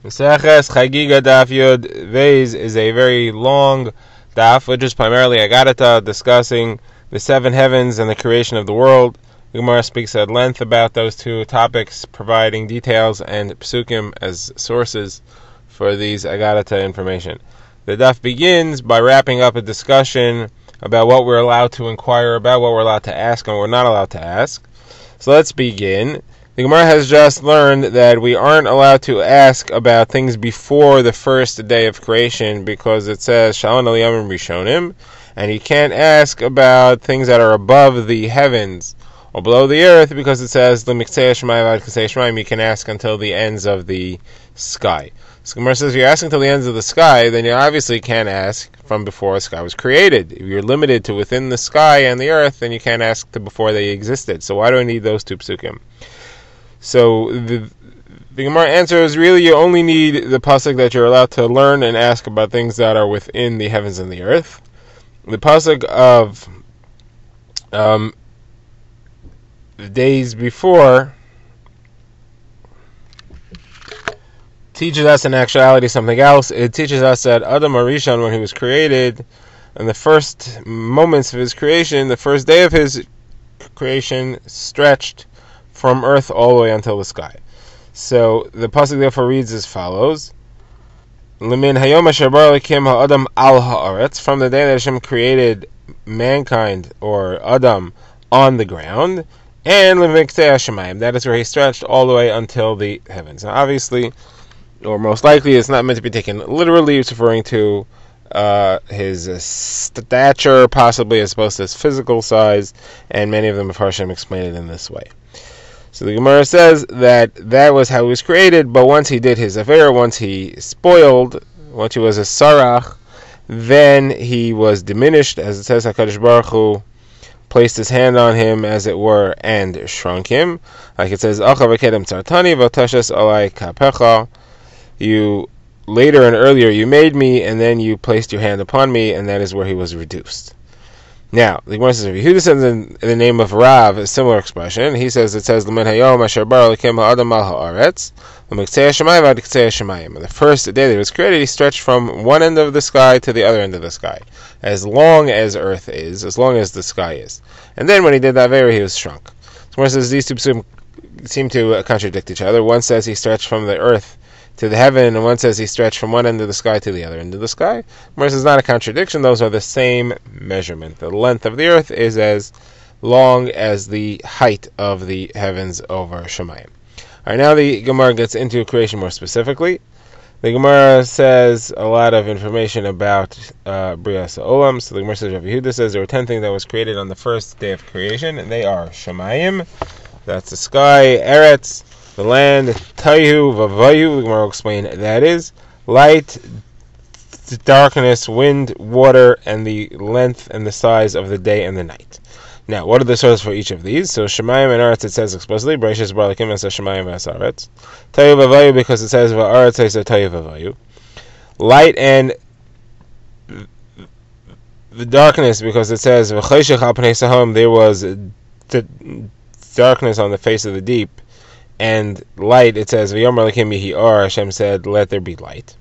Chagiga Daf Yud Vez is a very long daf, which is primarily Agadata, discussing the seven heavens and the creation of the world. The Gemara speaks at length about those two topics, providing details and psukim as sources for these Agadata information. The daf begins by wrapping up a discussion about what we're allowed to inquire about, what we're allowed to ask, and what we're not allowed to ask. So let's begin. The Gemara has just learned that we aren't allowed to ask about things before the first day of creation because it says Shalom Aliyamim Rishonim, and you can't ask about things that are above the heavens or below the earth because it says L'miktei Shemayim Vad Kasei Shemayim. You can ask until the ends of the sky. So Gemara says if you're asking until the ends of the sky, then you obviously can't ask from before the sky was created. If you're limited to within the sky and the earth, then you can't ask to before they existed. So why do I need those two psukim? So the Gemara answer is really you only need the pasuk that you're allowed to learn and ask about things that are within the heavens and the earth. The pasuk of the days before teaches us in actuality something else. It teaches us that Adam Arishon, when he was created, in the first moments of his creation, the first day of his creation stretched from earth all the way until the sky. So the pasuk therefore reads as follows: L'min hayom asher bara Elokim ha'adam al ha'aretz, from the day that Hashem created mankind or Adam on the ground, and l'miktei hashemayim, that is where he stretched all the way until the heavens. Now obviously, or most likely, it's not meant to be taken literally. It's referring to his stature, possibly as opposed to his physical size, and many of them, Hashem, explain it in this way. So the Gemara says that was how he was created, but once he did his affair, once he spoiled, once he was a sarach, then he was diminished, as it says, HaKadosh Baruch Hu placed his hand on him, as it were, and shrunk him. Like it says, Acha v'kedem tzartani v'tashes alai kapecha. You, later and earlier, you made me, and then you placed your hand upon me, and that is where he was reduced. Now, the Gemara says, Yehuda says in the name of Rav a similar expression. He says, it says, L'min hayom asher bara Elokim ha'adam al ha'aretz, l'miktei hashemayim vad kasei hashemayim. The first day that he was created, he stretched from one end of the sky to the other end of the sky, as long as earth is, as long as the sky is. And then when he did that very, he was shrunk. The Gemara says, these two seem to contradict each other. One says he stretched from the earth to the heaven, and one says he stretched from one end of the sky to the other end of the sky. Whereas it's not a contradiction, those are the same measurement. The length of the earth is as long as the height of the heavens over Shemayim. Alright, now the Gemara gets into creation more specifically. The Gemara says a lot of information about Brias Olam. So the Gemara says, Rav Yehuda says there were 10 things that was created on the first day of creation, and they are Shemayim, that's the sky, Eretz, the land, Taihu, Vavayu, the Gemara will explain that is light, darkness, wind, water, and the length and the size of the day and the night. Now, what are the sources for each of these? So Shemayim and Aretz, it says explicitly, Bereshis bara Elokim, it says Shemayim v'Aretz. Taihu Vavayu, because it says Va'aretz, it says Taihu Vavayu. Light and the darkness, because it says V'chayshech al pnei sahom, there was darkness on the face of the deep. And light, it says, V'yomer Elokim yehi or, Hashem said, let there be light.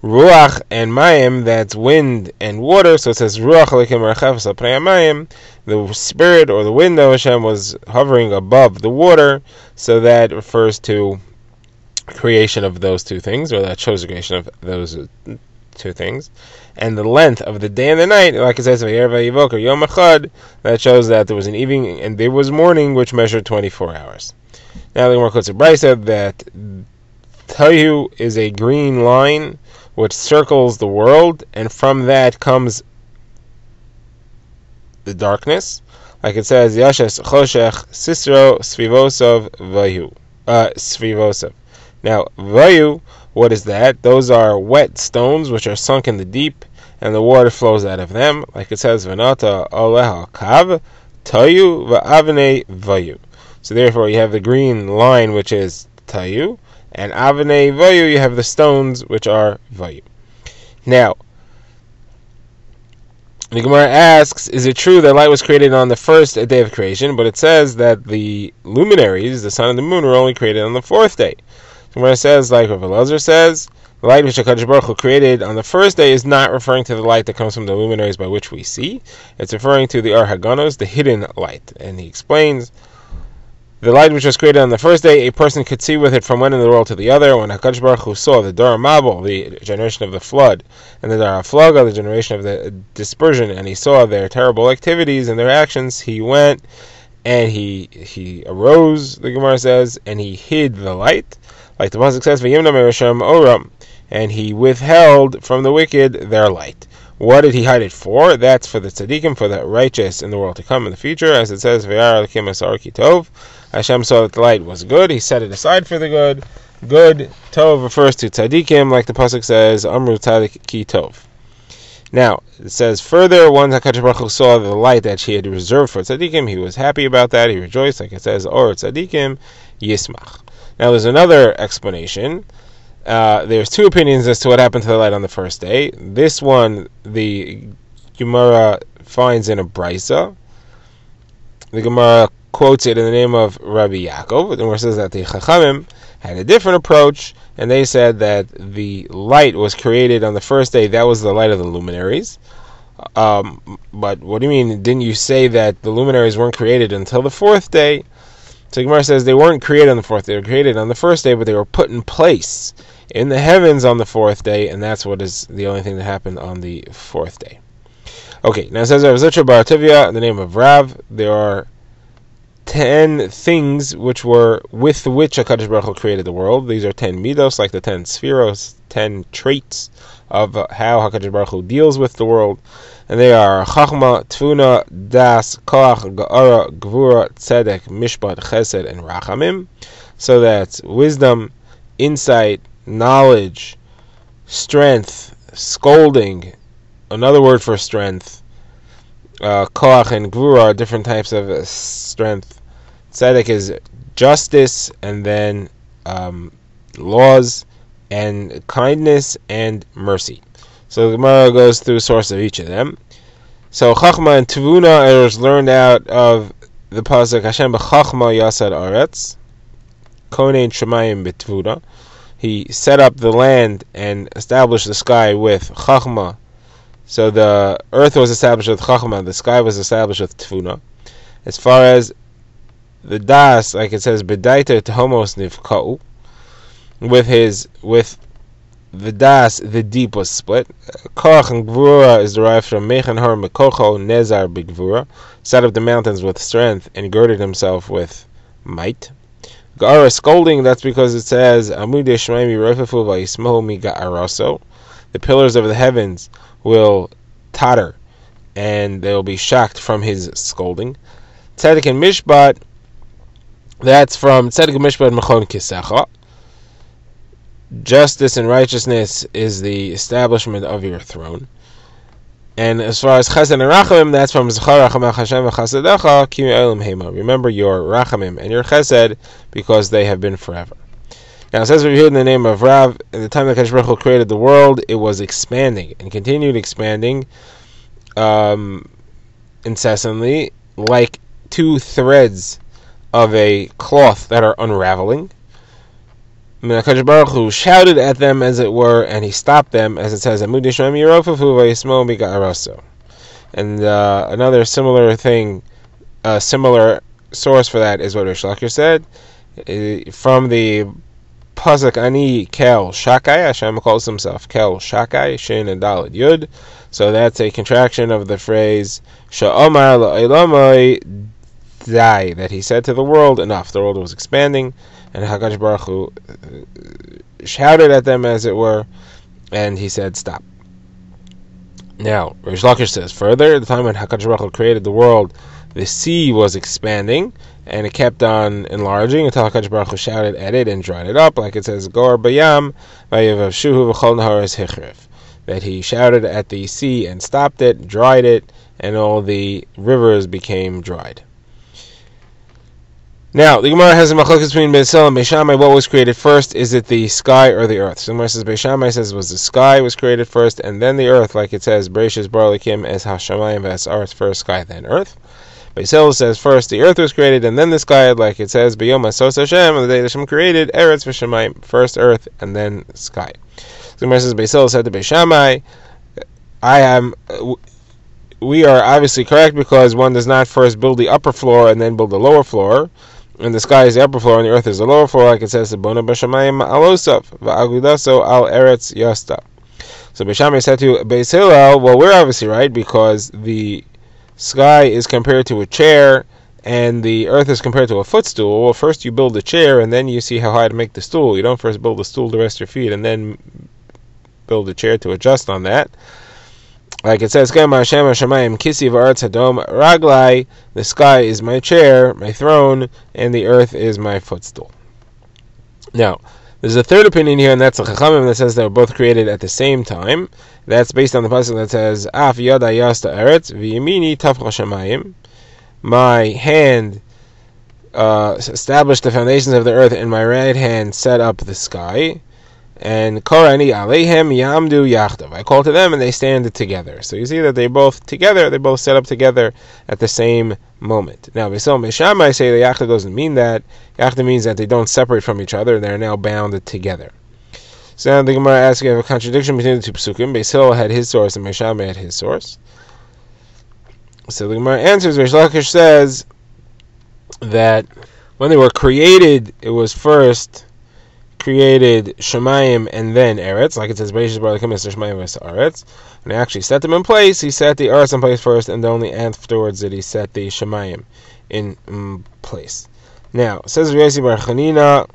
Ruach and Mayim, that's wind and water, so it says, Ruach Elokim rechefes al pnei hamayim, the spirit or the wind of Hashem was hovering above the water, so that refers to creation of those two things, or that shows the creation of those two things. And the length of the day and the night, like it says, V'yer v'yivok or Yom Echad, that shows that there was an evening and there was morning, which measured 24 hours. Now the Gemara quotes a brisa that Tayu is a green line which circles the world, and from that comes the darkness. Like it says, Yashes Choshech Sisro Svivosov Vayu. Svivosov. Now, Vayu, what is that? Those are wet stones which are sunk in the deep, and the water flows out of them. Like it says, Venata Aleha Kav Tayu Va'avnei Vayu. So therefore you have the green line, which is Tayu, and Avnei Vayu, you have the stones, which are Vayu. Now, the Gemara asks, is it true that light was created on the first day of creation, but it says that the luminaries, the sun and the moon, were only created on the fourth day? Gemara says, like Rav Elazar says, the light which HaKadosh Baruch Hu created on the first day is not referring to the light that comes from the luminaries by which we see. It's referring to the Ar Haganos, the hidden light. And he explains, the light which was created on the first day, a person could see with it from one end of the world to the other. When HaKadosh Baruch Hu saw the Dor Mabul, the generation of the flood, and the Dor HaFlaga, the generation of the dispersion, and he saw their terrible activities and their actions, he went and he arose, the Gemara says, and he hid the light. Like the pasuk says, "V'yimna me'Rasham oram," and he withheld from the wicked their light. What did he hide it for? That's for the tzaddikim, for the righteous in the world to come in the future, as it says, "V'yar Elokim asar ki tov." Hashem saw that the light was good; He set it aside for the good. Good tov refers to tzaddikim, like the pasuk says, "Amru tzaddik ki tov." Now it says further, once HaKadosh Baruch Hu saw the light that He had reserved for tzaddikim, He was happy about that. He rejoiced, like it says, "Or tzaddikim yismach." Now there's another explanation. There's two opinions as to what happened to the light on the first day. This one, the Gemara finds in a Brisa. The Gemara quotes it in the name of Rabbi Yaakov. The Gemara says that the Chachamim had a different approach, and they said that the light was created on the first day. That was the light of the luminaries. But what do you mean? Didn't you say that the luminaries weren't created until the fourth day? So Gemara says they weren't created on the fourth day. They were created on the first day, but they were put in place in the heavens on the fourth day, and that's what is the only thing that happened on the fourth day. Okay, now it says Rav Zitra bar Tivya, in the name of Rav, there are 10 things with which HaKadosh Baruch Hu created the world. These are 10 midos, like the 10 spheros, 10 traits of how HaKadosh Baruch Hu deals with the world. And they are Chachma, Tfuna, Das, Koach, Ga'ara, Gvura, Tzedek, Mishpat, Chesed, and Rachamim. So that's wisdom, insight, knowledge, strength, scolding, another word for strength. Koach and Gvura are different types of strength. Tzedek is justice, and then laws, and kindness, and mercy. So the Gemara goes through the source of each of them. So Chachma and Tevuna is learned out of the pasuk Hashem b'Chachma Yasad Aretz, Konein Shemayim b'Tevuna. He set up the land and established the sky with Chachma. So the earth was established with Chachma, the sky was established with Tevuna. As far as the Das, like it says, B'daita Tehomos Nivka'u, with the Das, the deep was split. Koach and Gvura is derived from Mechan Har Mekocho Nezar B'Gvura, set up the mountains with strength and girded himself with might. Ga'ara, scolding, that's because it says Amud Yishmaim Yirofafu Vayismohu Mi Ga'araso, the pillars of the heavens will totter and they will be shocked from his scolding. Tzedek and Mishpat, that's from Tzedek and Mishpat Mechon Kisecha. Justice and righteousness is the establishment of your throne. And as far as Chesed and Rachamim, that's from Zechar Rachamim Hashem v'Chasedecha Ki Me'olam Hema. Remember your Rachamim and your Chesed, because they have been forever. Now it says over here in the name of Rav, at the time that HaKadosh Baruch Hu created the world, it was expanding and continued expanding incessantly, like two threads of a cloth that are unraveling. HaKadosh Baruch Hu shouted at them, as it were, and He stopped them, as it says, Amud Yishmaim Yirofafu Vayismo Mi Ga'araso. And another similar thing, a similar source for that is what Rish Lakish said, from the pasuk Ani Kel Shakai. Hashem calls Himself Kel Shakai, Shin and Daled Yud. So that's a contraction of the phrase Sha'omar La'olamai Dai, that He said to the world, enough. The world was expanding, and HaKadosh Baruch Hu shouted at them, as it were, and He said, stop. Now, Rish Lakish says further, at the time when HaKadosh Baruch Hu created the world, the sea was expanding, and it kept on enlarging until HaKadosh Baruch Hu shouted at it and dried it up, like it says, Gor Bayam Vayavavshuhu V'chol Naharas Hichrif, that He shouted at the sea and stopped it, dried it, and all the rivers became dried. Now, the Gemara has a machlokes between Beis Hillel and Beis Shammai. What was created first? Is it the sky or the earth? So the Gemara says Beis Shammai says it was the sky was created first, and then the earth, like it says, Bereshis bara Elokim es hashamayim v'es aretz, first sky then earth. Beis Hillel says first the earth was created and then the sky, like it says, B'yom Asos Hashem, on the day that Hashem created, Eretz v'Shamayim, first earth and then sky. So Gemara says, Beis Hillel said to Beis Shammai, we are obviously correct because one does not first build the upper floor and then build the lower floor, and the sky is the upper floor and the earth is the lower floor, like it says, Bona b'Shamayim alosaf v'agudaso al Eretz yasta. So Beis Shammai said to Beis Hillel, well, we're obviously right because the sky is compared to a chair and the earth is compared to a footstool. Well, first you build the chair and then you see how high to make the stool. You don't first build the stool to rest your feet and then build the chair to adjust on that. Like it says, the sky is my chair, my throne, and the earth is my footstool. Now, there's a third opinion here, and that's a Chachamim that says they were both created at the same time. That's based on the pasuk that says, Af yada yasta eretz, v'yamini tafcha shamayim. My hand established the foundations of the earth, and my right hand set up the sky. And Korani Alehem Yamdu Yachdav. I call to them and they stand together. So you see that they both together, they both set up together at the same moment. Now Beis Hillel and Beis Shammai say the Yachdav doesn't mean that. Yachdav means that they don't separate from each other, they're now bound together. So now the Gemara asks, you have a contradiction between the two Pesukim. Beis Hillel had his source and Beis Shammai had his source. So the Gemara answers, Reish Lakish says that when they were created, it was first created Shemayim and then Eretz, like it says, Beishis Bar Lakim Mr. Shemayim v'Es Eretz. And he actually set them in place. He set the Eretz in place first, and only afterwards did he set the Shemayim in place. Now, says Rabbi Yossi Bar Chanina,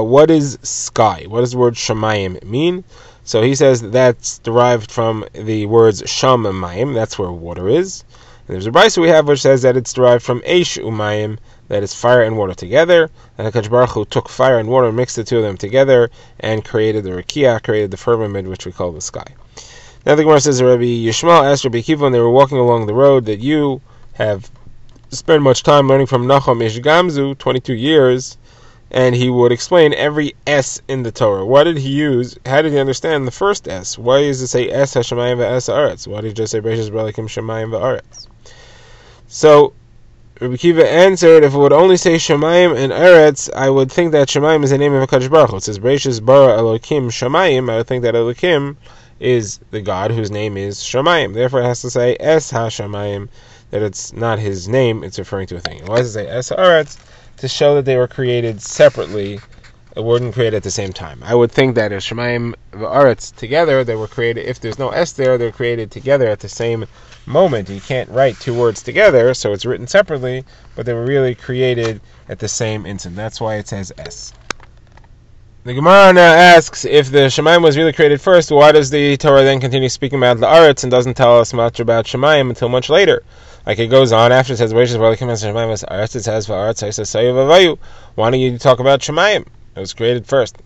what is sky? What does the word Shemayim mean? So he says that's derived from the words Sham and Mayim, that's where water is. And there's a brayso we have which says that it's derived from Eish Umayim, that is fire and water together, and HaKadosh Baruch Hu took fire and water, mixed the two of them together, and created the Rakia, created the firmament, which we call the sky. Now the Gemara says, Rabbi Yishmael asked Rabbi Akiva when they were walking along the road, that you have spent much time learning from Nachum Ish Gamzu, 22 years, and he would explain every S in the Torah. What did he use? How did he understand the first S? Why does it say S HaShamayim v'Es Haaretz? Why did he just say Beishis Bar Lakim Shamayim v'Aretz? So Rabbi Akiva answered, if it would only say Shemayim and Eretz, I would think that Shemayim is the name of HaKadosh Baruch Hu. It says Beishis bara Elokim Shemayim. I would think that Elokim is the God whose name is Shemayim. Therefore it has to say Es HaShamayim, that it's not his name, it's referring to a thing. Why does it say Es Haaretz? To show that they were created separately, it weren't created at the same time. I would think that if Shemayim v'Aretz together, they were created, if there's no S there, they're created together at the same moment. You can't write two words together, so it's written separately, but they were really created at the same instant. That's why it says S. The Gemara now asks, if the Shemayim was really created first, why does the Torah then continue speaking about the Aretz and doesn't tell us much about Shemayim until much later? Like it goes on, after it says, it says, why don't you talk about Shemayim? It was created first.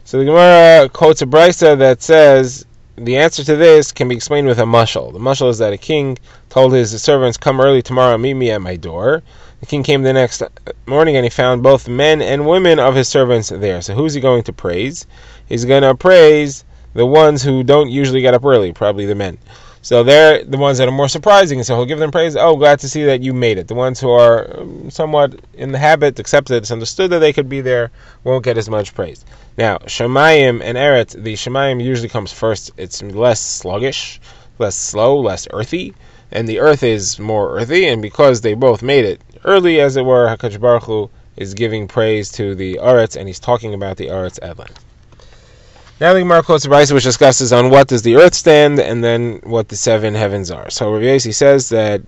So the Gemara quotes a brayso that says, the answer to this can be explained with a mashal. The mashal is that a king told his servants, come early tomorrow, meet me at my door. The king came the next morning and he found both men and women of his servants there. So who's he going to praise? He's going to praise the ones who don't usually get up early, probably the men. So they're the ones that are more surprising, so he'll give them praise. Oh, glad to see that you made it. The ones who are somewhat in the habit, accepted, it's understood that they could be there, won't get as much praise. Now, Shemayim and Eretz, the Shemayim usually comes first. It's less sluggish, less slow, less earthy, and the earth is more earthy, and because they both made it early, as it were, HaKadosh Baruch Hu is giving praise to the Eretz, and he's talking about the Eretz at length. Now the Gemara quotes a brayso which discusses on what does the earth stand and then what the seven heavens are. So Rabbi Yossi says that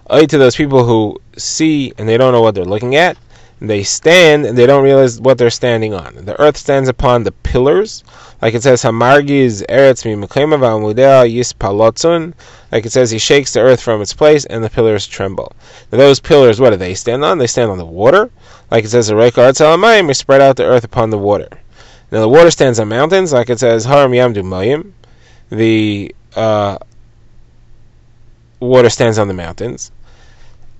to those people who see and they don't know what they're looking at, they stand and they don't realize what they're standing on. The earth stands upon the pillars, like it says, Hamargiz Eretz mi-mekema v'amudea yispalotzun. Like it says, he shakes the earth from its place and the pillars tremble. Now those pillars, what do they stand on? They stand on the water. Like it says, Reika Aretz Alamayim, we spread out the earth upon the water. Now the water stands on mountains, like it says, Haram Yamdu Mayim. The water stands on the mountains.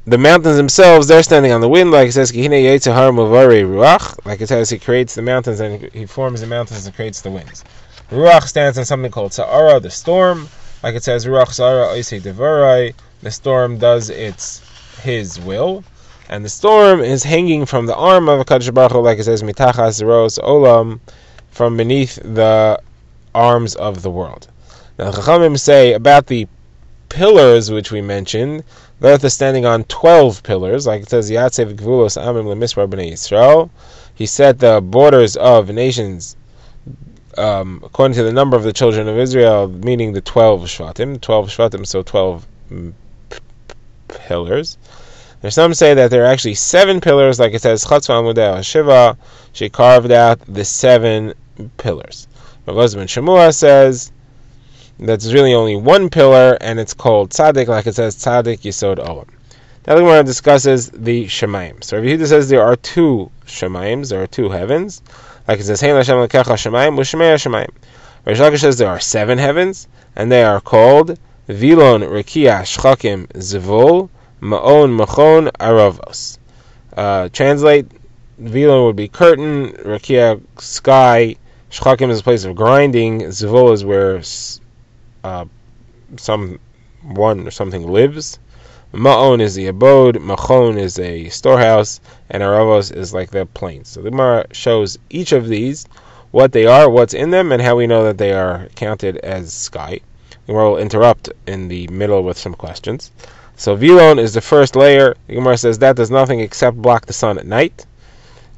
The mountains themselves, they're standing on the wind, like it says, Kihine Yetze Har Muvarei Ruach. Like it says, he creates the mountains and he forms the mountains and creates the winds. Ruach stands on something called Sa'ara, the storm. Like it says, Ruach Sa'ara Oisei Devarai. the storm does his will, and the storm is hanging from the arm of HaKadosh Baruch Hu, like it says, mitachas zeros olam, from beneath the arms of the world. Now the Chachamim say about the pillars which we mentioned, the earth is standing on 12 pillars, like it says, Yatsev Gvulos Amim Lemisbar B'nai Yisrael. He set the borders of nations according to the number of the children of Israel, meaning the 12 Shvatim, so 12 pillars. There's some say that there are actually 7 pillars, like it says, Chatzva Amudei Shiva. She carved out the 7 pillars. Rav Elazar ben Shemua says that's really only 1 pillar, and it's called Tzaddik, like it says, Tzaddik Yisod Olam. Now the Gemara discusses the Shemayim. So Rav Yehuda says there are 2 Shemayims, there are 2 heavens. Like it says, Hein Hashem Lekecha Shemayim, U'Shemei Shemayim. Rish Lakish says there are 7 heavens, and they are called Vilon, Rekia, Shchakim, Zivul, Ma'on, Machon, Aravos. Translate, Vilon would be curtain, Rekia, sky, Shchakim is a place of grinding, Zivul is where someone or something lives. Ma'on is the abode, Machon is a storehouse, and Aravos is like the plains. So the Gemara shows each of these, what they are, what's in them, and how we know that they are counted as sky. The Gemara will interrupt in the middle with some questions. So Vilon is the first layer. The Gemara says that does nothing except block the sun at night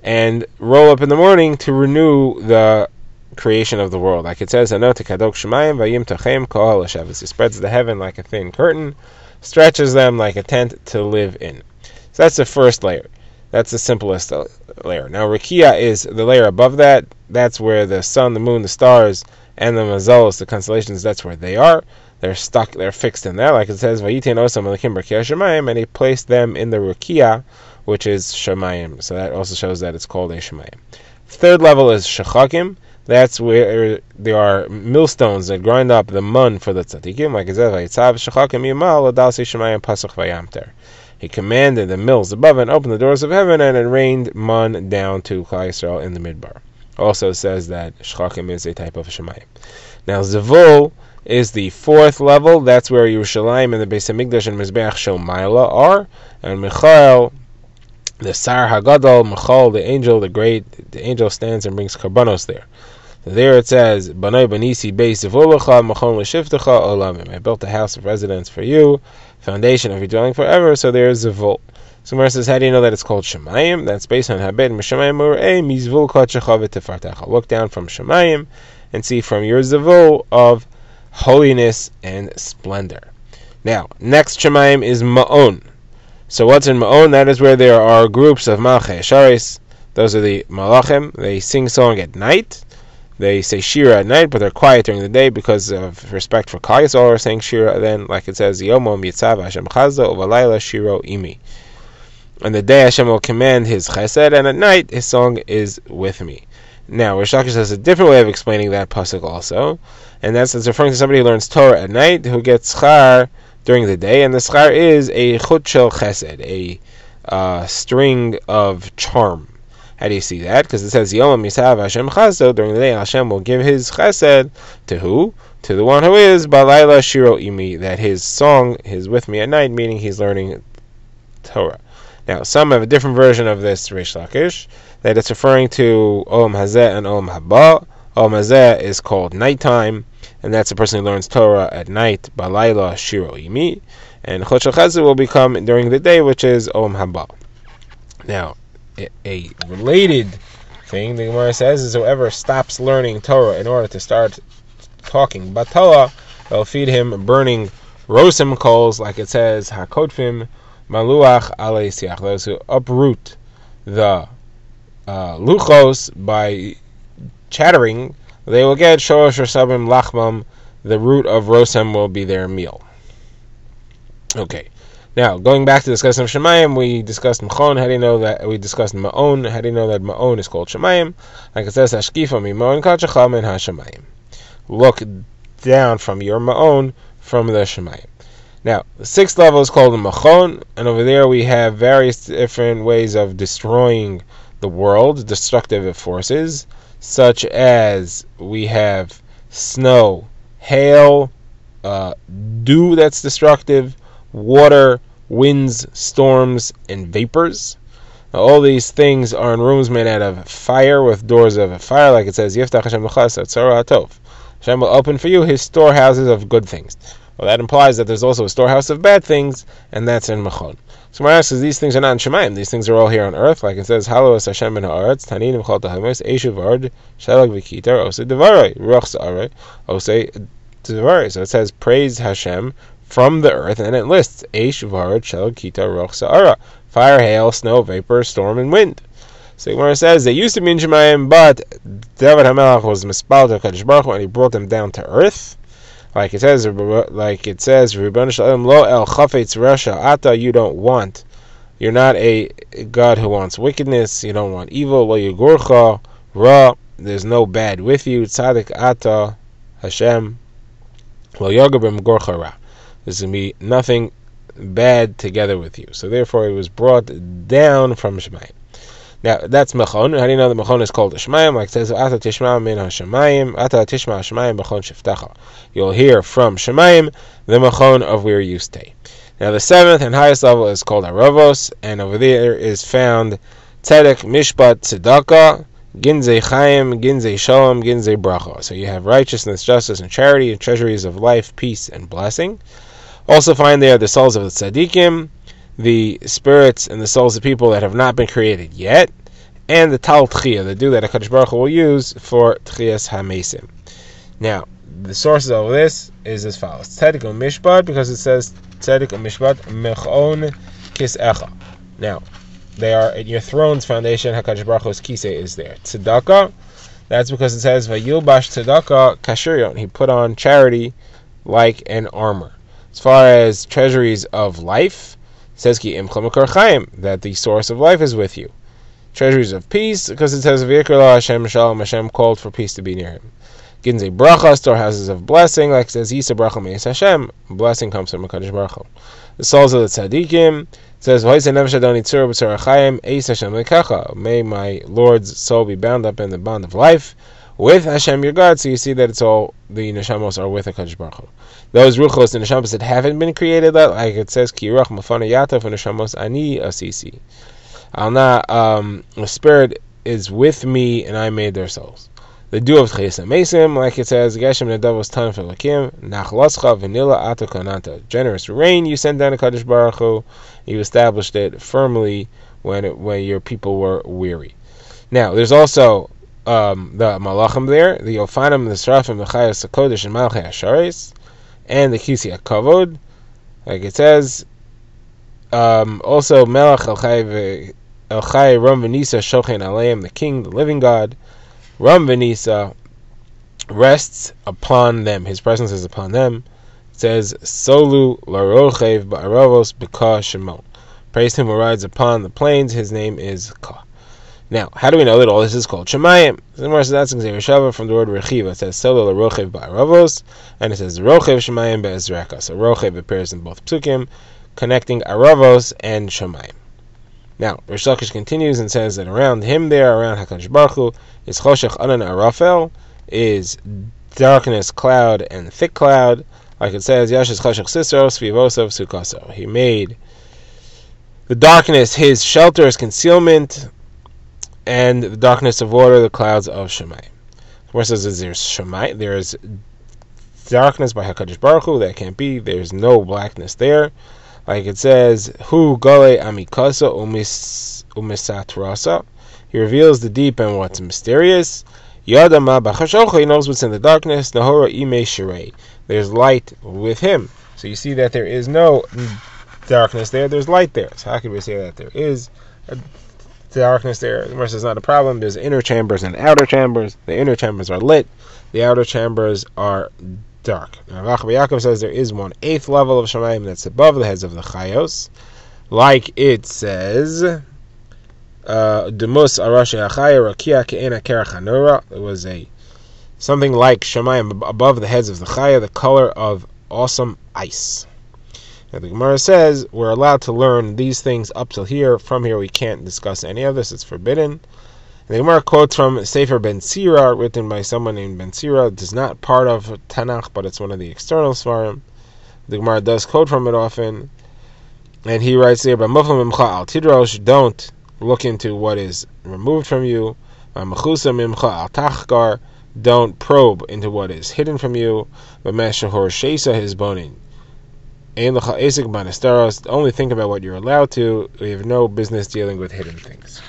and roll up in the morning to renew the creation of the world. Like it says, Anot Kadok Shemayim Vayim Tachem Kol Hashem. He spreads the heaven like a thin curtain, stretches them like a tent to live in. So that's the first layer. That's the simplest layer. Now Rekia is the layer above that. That's where the sun, the moon, the stars, and the mazalos, the constellations, that's where they are. They're stuck, they're fixed in there. Like it says, Vayitin Osam Elikim Rekia Shemayim, and he placed them in the Rekia, which is Shemayim. So that also shows that it's called a Shemayim. Third level is Shechakim. That's where there are millstones that grind up the mun for the tzaddikim. Like it says, Vayitzav Shechakim Yimal Adasi Shemayim Pasach Vayamter. He commanded the mills above and opened the doors of heaven, and it rained mun down to Klal Yisrael in the midbar. Also says that Shechakim is a type of Shemayim. Now Zevul is the 4th level. That's where Yerushalayim and the Beis Hamikdash and Mizbeach Shel Maila are, and Michael, the Sar Hagadol, Michael, the angel, the angel stands and brings karbanos there. So there it says, Banai Banisi Beis Zevulacha, Machon L'Shiftecha Olamim. I built a house of residence for you, foundation of your dwelling forever. So there's Zevul. So Gemara says, how do you know that it's called Shemayim? That's based on Habed M'Shemayim Urei Mizvul Kodesh V'Tefartecha. Look down from Shemayim and see from your Zevul of holiness and splendor. Now, next Shemayim is Ma'on. So what's in Ma'on? That is where there are groups of Malchei Sharis. Those are the Malachim. They sing song at night. They say Shira at night, but they're quiet during the day because of respect for Klal Yisrael. Are saying Shira then, like it says, Yomo Yitzav Hashem Chazda Uvalayla Shiro Imi. On the day Hashem will command His Chesed, and at night His song is with me. Now, Rish Lakish has a different way of explaining that pasuk also, and that's it's referring to somebody who learns Torah at night who gets schar during the day, and the schar is a chut shel chesed, a string of charm. How do you see that? Because it says Yom Yisav Hashem Chazdo, during the day Hashem will give His chesed to who? To the one who is Balayla Shiro Imi, that his song is with me at night, meaning he's learning Torah. Now, some have a different version of this Rish Lakish, that it's referring to Olam Hazeh and Olam Haba. Olam Hazeh is called nighttime, and that's the person who learns Torah at night, Balayla Shiro Imi, and Chot Shel Chesed will become during the day, which is Olam Haba. Now, a related thing the Gemara says is whoever stops learning Torah in order to start talking Batala, they'll feed him burning rosim coals, like it says, Hakotfim Maluach Alei Siach, those who uproot the luchos by chattering, they will get shorosh sabim lachmam, the root of rosem will be their meal. Okay. Now, going back to discussing Shemayim, we discussed Machon. How do you know that? We discussed Ma'on. How do you know that Ma'on is called Shemayim? Like it says, Hashkifa mi Ma'on kachacham en HaShemayim. Look down from your Ma'on from the Shemayim. Now, the 6th level is called Machon, and over there we have various different ways of destroying the world, destructive forces, such as we have snow, hail, dew that's destructive, water, winds, storms, and vapors. Now, all these things are in rooms made out of fire, with doors of fire, like it says, Yiftach Hashem l'chas atzara atov. Hashem will open for you his storehouses of good things. Well, that implies that there's also a storehouse of bad things, and that's in Mechon. So my asks is, these things are not in Shemayim. These things are all here on earth, like it says, Halo es Hashem in ha'aretz, Taninim chol tahamis, Eshu v'ard, Shelag v'kitar, Ose devarei, Ruach sa'arei, Ose devarei. So it says, praise Hashem from the earth, and it lists, Esh v'ard, Shelag kitar, Ruach sa'ara, fire, hail, snow, vapor, storm, and wind. So when it says they used to be in Shemayim, but David HaMelech was mispal to HaKadosh Baruch Hu, and he brought them down to earth. Like it says, Rebbeinu Shalom lo el chafetz rasha ata. You're not a God who wants wickedness. You don't want evil. Lo yugurcha ra. There's no bad with you. Tzadik ata Hashem. Lo yogabim gorcha ra. There's going to be nothing bad together with you. So therefore, it was brought down from Shemayim. Now, that's Mechon. How do you know that Mechon is called a Shemayim? Like it says, Ata tishma min ha-Shemayim, Ata tishma ha-Shemayim b'chon shiftacha. You'll hear from Shemayim the Mechon of where you stay. Now, the seventh and highest level is called Aravos, and over there is found Tzedek, Mishpat, Tzedakah, Ginzei Chaim, Ginzei Shalom, Ginzei Bracha. So you have righteousness, justice, and charity, and treasuries of life, peace, and blessing. Also find there the souls of the Tzadikim, the spirits and the souls of people that have not been created yet, and the Tal Tchiyah, the dew that HaKadosh Baruch Hu will use for Tchiyas HaMesim. Now, the sources of this is as follows. Tzedek u'mishpat, because it says Tzedek u'mishpat mechon kis'echa. Now, they are at your throne's foundation. HaKadosh Baruch Hu's kisei is there. Tzedakah, that's because it says Vayilbash tzedakah kashurion. He put on charity like an armor. As far as treasuries of life, it says Ki imcha makor chaim, that the source of life is with you. Treasuries of peace, because it says V'yikra la Hashem shalom, Hashem called for peace to be near him. Ginzei bracha, storehouses of blessing, like it says Yisa bracha me'es Hashem, blessing comes from HaKadosh Baruch Hu. The souls of the tzaddikim, it says V'hoyse nefesh adoni tzur b'tzur chaim, eis Hashem lekecha. May my Lord's soul be bound up in the bond of life with Hashem your God. So you see that it's all the neshamos are with HaKadosh Baruch Hu. Those ruchos and neshamos that haven't been created, like it says Ki ruach mafana yatov and neshamos ani asisi. The spirit is with me, and I made their souls. The dew of Tchiyas HaMesim, like it says, Geshem nedavos tanef elakim, nachlascha v'nila ata kananta. Generous rain you sent down to HaKadosh Baruch Hu. You established it firmly when your people were weary. Now, there's also the malachim there, the yofanim, the srafim, the chayas hakodesh, and malchei hasharis, and the kisi hakavod, like it says. Also, melach elchai ram v'nisa shochen aleim, the king, the living God. Ram v'nisa rests upon them. His presence is upon them. It says, Solu larochev ba'aravos b'ka shemon. Praise him who rides upon the plains. His name is Ka. Now, how do we know that all this is called Shemayim? So that's Shava from the word Rechiva. It says Solu larochev ba'aravos, and it says Rochev Shemayim be'ezreka. So Rochev appears in both psukim, connecting Aravos and Shemayim. Now, Rish Lakish continues and says that around him there, around HaKadosh Baruch Hu, is Choshech Anan Arafel, is darkness, cloud, and thick cloud. Like it says, Yashes Choshech Sisros, Vivosov, Sukaso. He made the darkness his shelter, his concealment, and the darkness of water, the clouds of Shemayim. Where it says there's Shemayim, there is darkness by HaKadosh Baruch Hu, that can't be, there's no blackness there. Like it says, Hu gale amikasa umisatrasa. He reveals the deep and what's mysterious. Yada ma b'chashocha, he knows what's in the darkness. Nahora ime shirei. There's light with him. So you see that there is no darkness there, there's light there. So how can we say that there is a darkness there? The verse is not a problem. There's inner chambers and outer chambers. The inner chambers are lit. The outer chambers are dark. Now, Rabbi Yaakov says there is 1/8 level of Shemayim that's above the heads of the Chayos. Like it says, Demus Arashi Achaya Rakia Ke'ena Kerach Hanura. It was something like Shemayim above the heads of the Chaya, the color of awesome ice. Now the Gemara says we're allowed to learn these things up till here. From here we can't discuss any of this. It's forbidden. The Gemara quotes from Sefer Ben Sira, written by someone named Ben Sira. It is not part of Tanakh, but it's one of the external Svarim. The Gemara does quote from it often. And he writes there, "But muflam mimcha al tidrosh, don't look into what is removed from you. Mechusa mimcha al tachgar, don't probe into what is hidden from you. But meshahor sheisa his bonin. Ein lecha esik banasteros, only think about what you're allowed to. We have no business dealing with hidden things."